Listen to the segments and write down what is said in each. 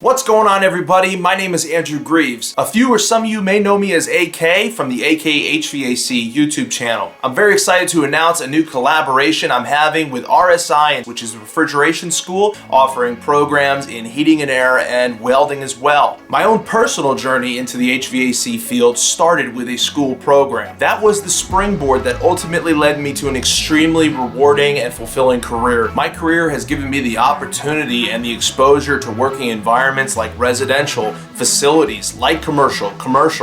What's going on, everybody? My name is Andrew Greaves. A few or some of you may know me as AK from the AK HVAC YouTube channel. I'm very excited to announce a new collaboration I'm having with RSI, which is the Refrigeration School, offering programs in heating and air and welding as well. My own personal journey into the HVAC field started with a school program. That was the springboard that ultimately led me to an extremely rewarding and fulfilling career. My career has given me the opportunity and the exposure to working environments like residential, facilities, light commercial,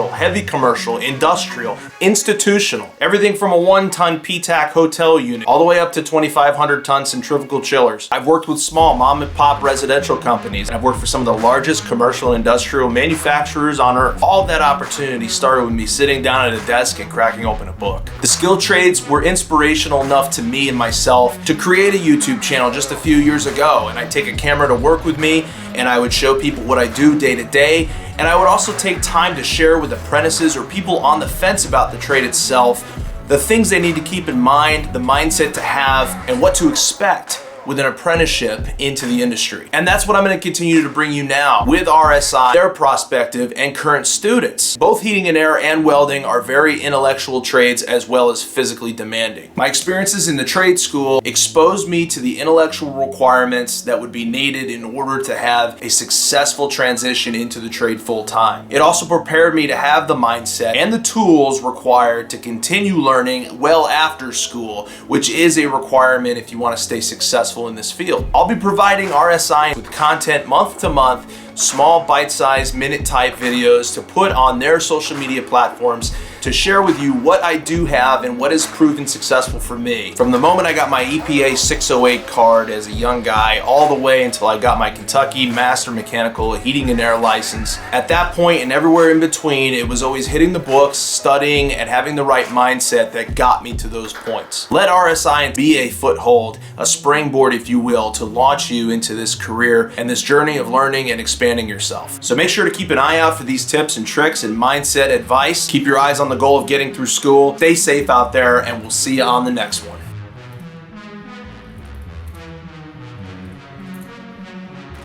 heavy commercial, industrial, institutional, everything from a 1-ton PTAC hotel unit all the way up to 2,500-ton centrifugal chillers. I've worked with small mom and pop residential companies. I've worked for some of the largest commercial and industrial manufacturers on earth. All that opportunity started with me sitting down at a desk and cracking open a book. The skilled trades were inspirational enough to me and myself to create a YouTube channel just a few years ago, and I'd take a camera to work with me and I would show people what I do day to day, and I would also take time to share with apprentices or people on the fence about the trade itself the things they need to keep in mind, the mindset to have, and what to expect with an apprenticeship into the industry. And that's what I'm going to continue to bring you now with RSI, their prospective and current students. Both heating and air and welding are very intellectual trades as well as physically demanding. My experiences in the trade school exposed me to the intellectual requirements that would be needed in order to have a successful transition into the trade full time. It also prepared me to have the mindset and the tools required to continue learning well after school, which is a requirement if you want to stay successful in this field. I'll be providing RSI with content month to month, small bite-sized minute type videos to put on their social media platforms to share with you what I do have and what has proven successful for me. From the moment I got my EPA 608 card as a young guy all the way until I got my Kentucky Master Mechanical heating and air license. At that point and everywhere in between, it was always hitting the books, studying, and having the right mindset that got me to those points. Let RSI be a foothold, a springboard if you will, to launch you into this career and this journey of learning and expanding yourself. So make sure to keep an eye out for these tips and tricks and mindset advice. Keep your eyes on the goal of getting through school. Stay safe out there, and we'll see you on the next one.